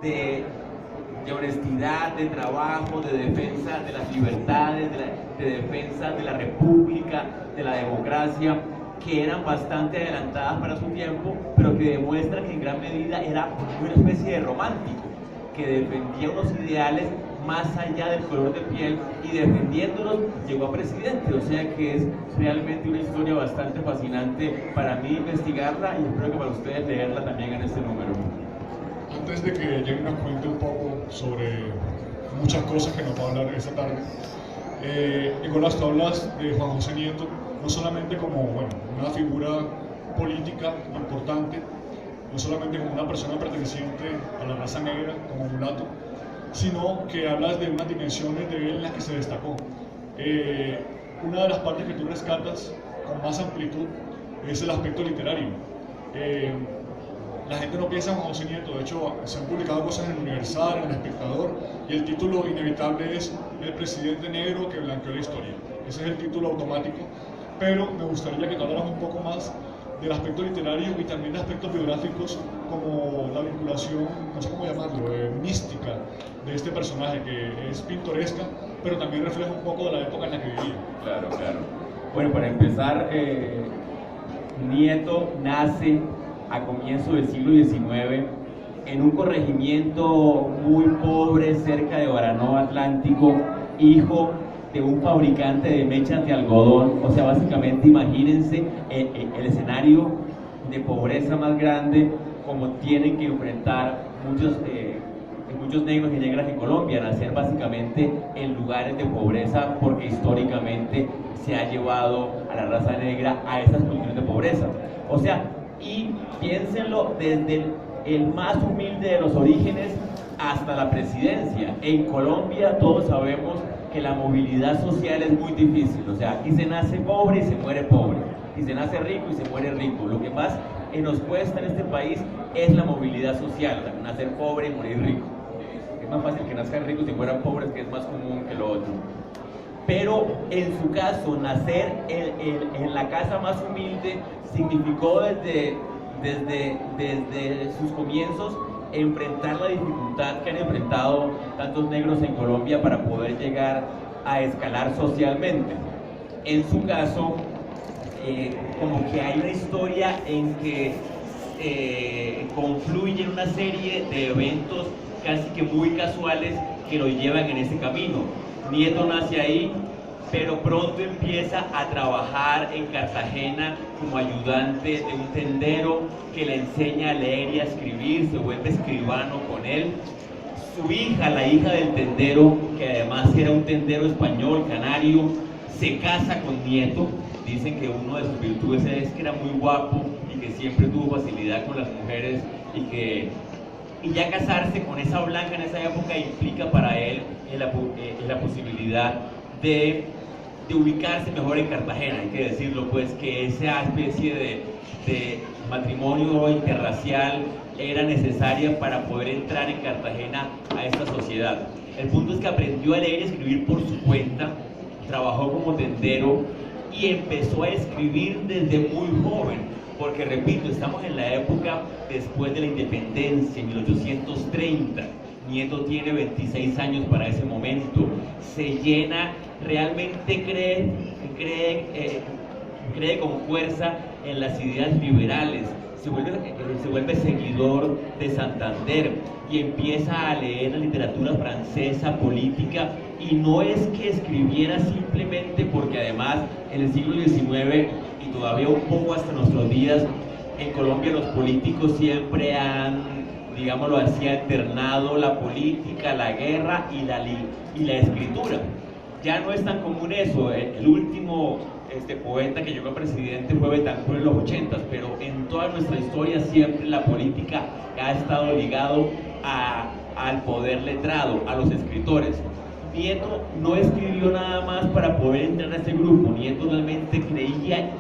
de, de honestidad, de trabajo, de defensa de las libertades, de defensa de la república, de la democracia, que eran bastante adelantadas para su tiempo, pero que demuestran que en gran medida era una especie de romántico, que defendía unos ideales más allá del color de piel, y defendiéndolos llegó a presidente. O sea que es realmente una historia bastante fascinante para mí investigarla, y espero que para ustedes leerla también en este número. Antes de que Jenny nos cuente un poco sobre muchas cosas que nos va a hablar esta tarde, Nicolás, tú hablas de Juan José Nieto no solamente como una figura política importante, no solamente como una persona perteneciente a la raza negra, como mulato, sino que hablas de unas dimensiones de él en las que se destacó. Una de las partes que tú rescatas con más amplitud es el aspecto literario. La gente no piensa en Juan José Nieto, de hecho se han publicado cosas en el Universal, en el Espectador, y el título inevitable es El presidente negro que blanqueó la historia. Ese es el título automático, pero me gustaría que tú hablaras un poco más del aspecto literario y también de aspectos biográficos, como la vinculación, no sé cómo llamarlo, mística de este personaje, que es pintoresca, pero también refleja un poco de la época en la que vivía. Claro, claro. Bueno, para empezar, Nieto nace a comienzos del siglo XIX en un corregimiento muy pobre cerca de Baranó Atlántico, hijo de un fabricante de mechas de algodón. O sea, básicamente imagínense el escenario de pobreza más grande como tienen que enfrentar muchos negros y negras en Colombia, nacer básicamente en lugares de pobreza, porque históricamente se ha llevado a la raza negra a esas condiciones de pobreza. O sea, y piénsenlo desde el más humilde de los orígenes hasta la presidencia. En Colombia todos sabemos que la movilidad social es muy difícil. O sea, aquí se nace pobre y se muere pobre, y se nace rico y se muere rico. Lo que más nos cuesta en este país es la movilidad social, o sea, nacer pobre y morir rico. Es más fácil que nazcan ricos y mueran pobres, que es más común que lo otro. Pero en su caso, nacer en la casa más humilde significó desde sus comienzos enfrentar la dificultad que han enfrentado tantos negros en Colombia para poder llegar a escalar socialmente. En su caso, como que hay una historia en que confluyen una serie de eventos casi que muy casuales que lo llevan en ese camino. Nieto nace ahí, pero pronto empieza a trabajar en Cartagena como ayudante de un tendero que le enseña a leer y a escribir, se vuelve escribano con él. Su hija, la hija del tendero, que además era un tendero español, canario, se casa con Nieto. Dicen que una de sus virtudes es que era muy guapo y que siempre tuvo facilidad con las mujeres, y ya casarse con esa blanca en esa época implica para él la posibilidad de ubicarse mejor en Cartagena. Hay que decirlo, pues, que esa especie de matrimonio interracial era necesaria para poder entrar en Cartagena a esta sociedad. El punto es que aprendió a leer y escribir por su cuenta, trabajó como tendero y empezó a escribir desde muy joven, porque repito, estamos en la época después de la independencia, en 1830. Nieto tiene 26 años para ese momento. Se llena, realmente cree con fuerza en las ideas liberales. Se vuelve seguidor de Santander y empieza a leer la literatura francesa, política, y no es que escribiera simplemente porque además en el siglo XIX y todavía un poco hasta nuestros días en Colombia los políticos siempre han, digámoslo así, alternado la política, la guerra y la escritura. Ya no es tan común eso. El último poeta que llegó a presidente fue Betancur en los 80s, pero en toda nuestra historia siempre la política ha estado ligado al poder letrado, a los escritores. Nieto no escribió nada más para poder entrar a ese grupo. Nieto realmente creía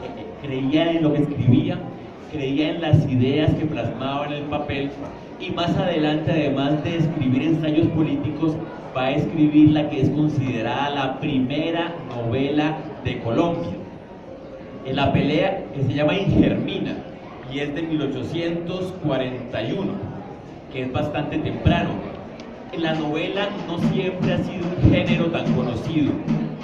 en lo que escribía, creía en las ideas que plasmaba en el papel, y más adelante, además de escribir ensayos políticos, va a escribir la que es considerada la primera novela de Colombia. En la pelea, que se llama Ingermina, y es de 1841, que es bastante temprano. La novela no siempre ha sido un género tan conocido.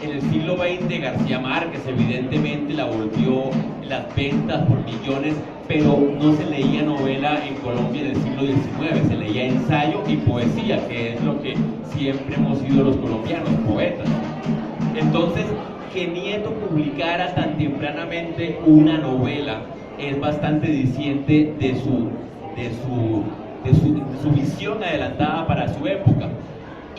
En el siglo XX García Márquez evidentemente la volvió las ventas por millones, pero no se leía novela en Colombia en el siglo XIX, se leía ensayo y poesía, que es lo que siempre hemos sido los colombianos, poetas. Entonces, que Nieto publicara tan tempranamente una novela es bastante diciente de su visión adelantada para su época.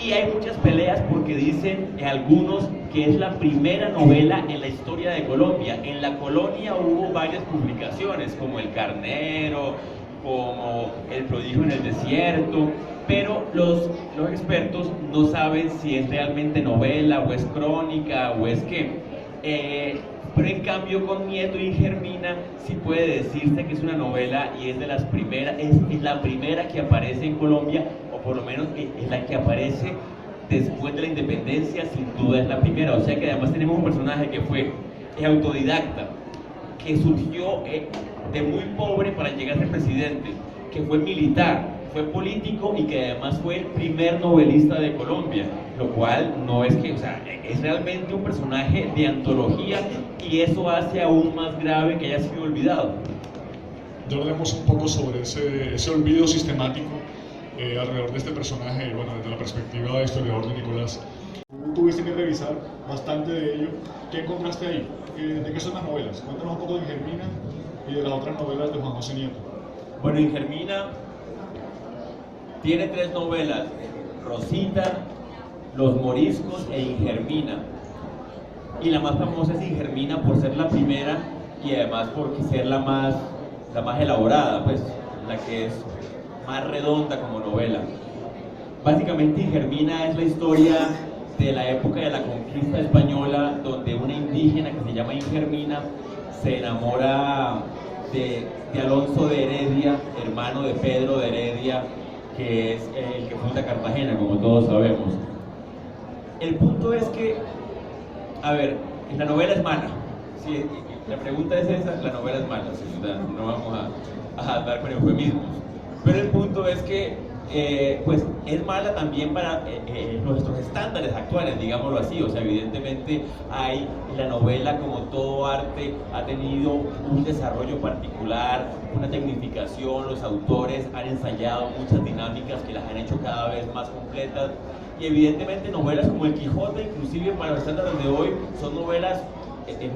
Y hay muchas peleas porque dicen algunos que es la primera novela en la historia de Colombia. En la colonia hubo varias publicaciones, como El Carnero, como El Prodigio en el Desierto, pero los expertos no saben si es realmente novela o es crónica o es qué. Pero en cambio con Nieto y Germina sí puede decirse que es una novela y es de las primeras, es la primera que aparece en Colombia, o por lo menos es la que aparece después de la independencia, sin duda es la primera. O sea que además tenemos un personaje que fue autodidacta, que surgió de muy pobre para llegar a ser presidente, que fue militar, fue político y que además fue el primer novelista de Colombia, lo cual no es que, o sea, es realmente un personaje de antología y eso hace aún más grave que haya sido olvidado. Ya hablaremos un poco sobre ese olvido sistemático alrededor de este personaje, y bueno, desde la perspectiva de historiador de Nicolás. Tú tuviste que revisar bastante de ello. ¿Qué encontraste ahí? ¿De qué son las novelas? Cuéntanos un poco de Ingermina y de las otras novelas de Juan José Nieto. Bueno, Ingermina tiene 3 novelas: Rosita, Los Moriscos e Ingermina. Y la más famosa es Ingermina por ser la primera y además por ser la más elaborada, pues la que es más redonda como novela. Básicamente Ingermina es la historia de la época de la conquista española, donde una indígena que se llama Ingermina se enamora de Alonso de Heredia, hermano de Pedro de Heredia, que es el que funda Cartagena, como todos sabemos. El punto es que, a ver, la novela es mala. Si la pregunta es esa, la novela es mala, no vamos a dar con eufemismos. Pero el punto es que pues es mala también para nuestros estándares actuales, digámoslo así. O sea, evidentemente la novela, como todo arte, ha tenido un desarrollo particular, una tecnificación, los autores han ensayado muchas dinámicas que las han hecho cada vez más completas, y evidentemente novelas como El Quijote, inclusive para los estándares de hoy, son novelas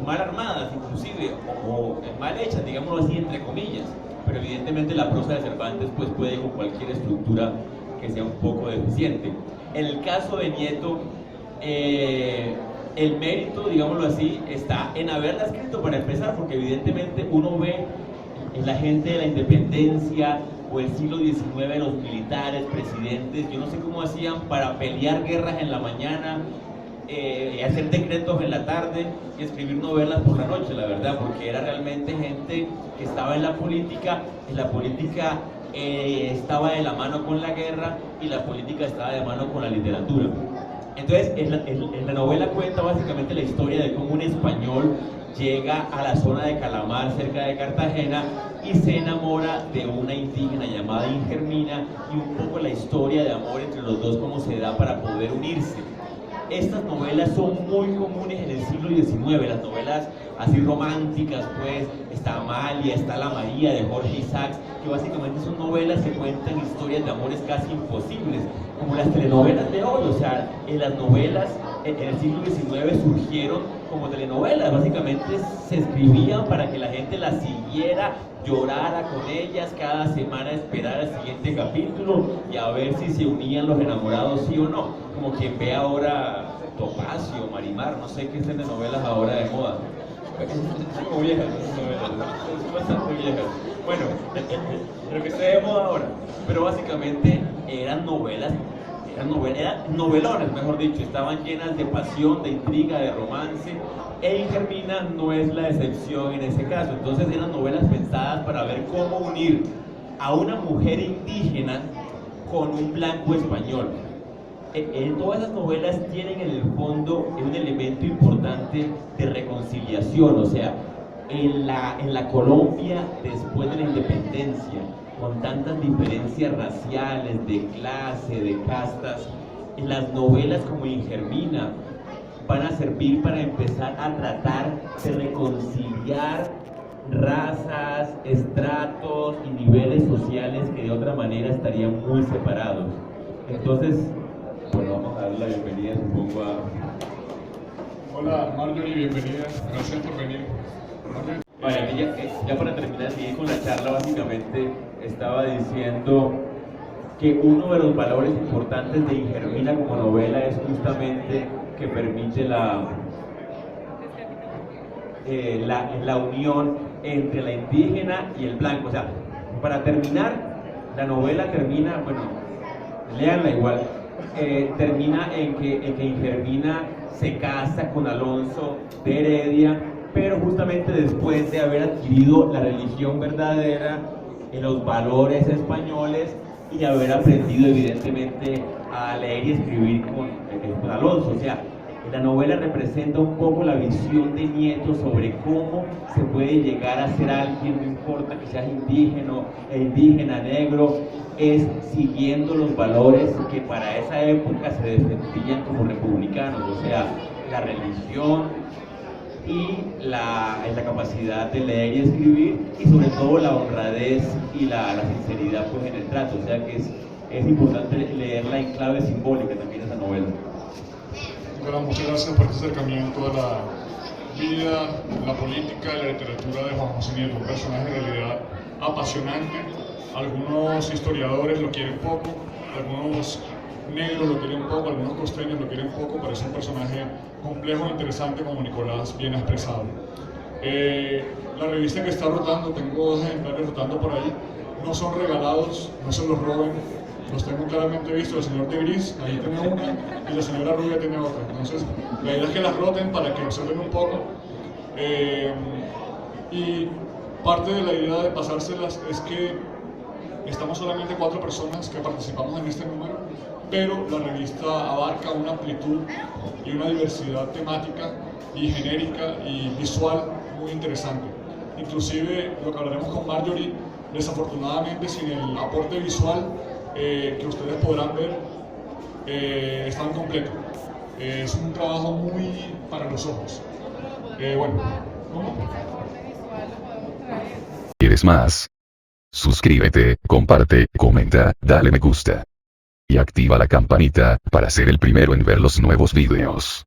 mal armadas, inclusive, o mal hechas, digámoslo así, entre comillas. Pero evidentemente la prosa de Cervantes pues puede ir con cualquier estructura que sea un poco deficiente. En el caso de Nieto, el mérito, digámoslo así, está en haberla escrito para empezar, porque evidentemente uno ve en la gente de la independencia o el siglo XIX, los militares, presidentes, yo no sé cómo hacían para pelear guerras en la mañana, hacer decretos en la tarde y escribir novelas por la noche, la verdad, porque era realmente gente que estaba en la política estaba de la mano con la guerra y la política estaba de mano con la literatura. Entonces, en la novela cuenta básicamente la historia de cómo un español llega a la zona de Calamar, cerca de Cartagena, y se enamora de una indígena llamada Ingermina, y un poco la historia de amor entre los dos, cómo se da para poder unirse. Estas novelas son muy comunes en el siglo XIX, las novelas así románticas, pues, está Amalia, está La María de Jorge Isaacs, que básicamente son novelas que cuentan historias de amores casi imposibles, como las telenovelas de hoy. O sea, en las novelas en el siglo XIX surgieron como telenovelas, básicamente se escribían para que la gente las siguiera, llorara con ellas, cada semana esperar el siguiente capítulo y a ver si se unían los enamorados, sí o no. Como quien ve ahora Topacio, Marimar, no sé qué es de novelas ahora de moda. Son como viejas las novelas, ¿no? Son bastante viejas. Bueno, lo que está de moda ahora. Pero básicamente eran novelones, mejor dicho, estaban llenas de pasión, de intriga, de romance, e Ingermina no es la excepción en ese caso. Entonces eran novelas pensadas para ver cómo unir a una mujer indígena con un blanco español. Todas las novelas tienen en el fondo un elemento importante de reconciliación. O sea, en la Colombia después de la independencia, con tantas diferencias raciales, de clase, de castas, las novelas como Ingermina van a servir para empezar a tratar de reconciliar razas, estratos y niveles sociales que de otra manera estarían muy separados. Entonces, bueno, vamos a darle la bienvenida, supongo, a... Hola Marjorie, bienvenida. Gracias por venir. Vale, ya para terminar, seguir con la charla, básicamente estaba diciendo que uno de los valores importantes de Ingermina como novela es justamente que permite la unión entre la indígena y el blanco. O sea, para terminar, la novela termina, bueno, léanla igual, termina en que Ingermina se casa con Alonso de Heredia, pero justamente después de haber adquirido la religión verdadera, los valores españoles y haber aprendido evidentemente a leer y escribir con Alonso. O sea, la novela representa un poco la visión de Nieto sobre cómo se puede llegar a ser alguien, no importa que seas indígena, negro, es siguiendo los valores que para esa época se defendían como republicanos, o sea, la religión y la capacidad de leer y escribir, y sobre todo la honradez y la sinceridad pues, en el trato. O sea que es importante leerla en clave simbólica también esa novela. Bueno, muchas gracias por este acercamiento a la vida, la política y la literatura de Juan José Nieto, un personaje en realidad apasionante. Algunos historiadores lo quieren poco, algunos negros lo quieren poco, algunos costeños lo quieren poco, pero es un personaje complejo e interesante como Nicolás bien ha expresado. La revista que está rotando, tengo 2 ejemplares rotando por ahí, no son regalados, no se los roben, los tengo claramente vistos. El señor de gris, ahí tiene una, y la señora rubia tiene otra. Entonces, la idea es que las roten para que observen un poco. Y parte de la idea de pasárselas es que estamos solamente 4 personas que participamos en este número, pero la revista abarca una amplitud y una diversidad temática y genérica y visual muy interesante. Inclusive, lo que hablaremos con Marjorie, desafortunadamente sin el aporte visual que ustedes podrán ver, está incompleto. Es un trabajo muy para los ojos. Bueno, ¿cómo? ¿Quieres más? Suscríbete, comparte, comenta, dale me gusta. Y activa la campanita para ser el primero en ver los nuevos videos.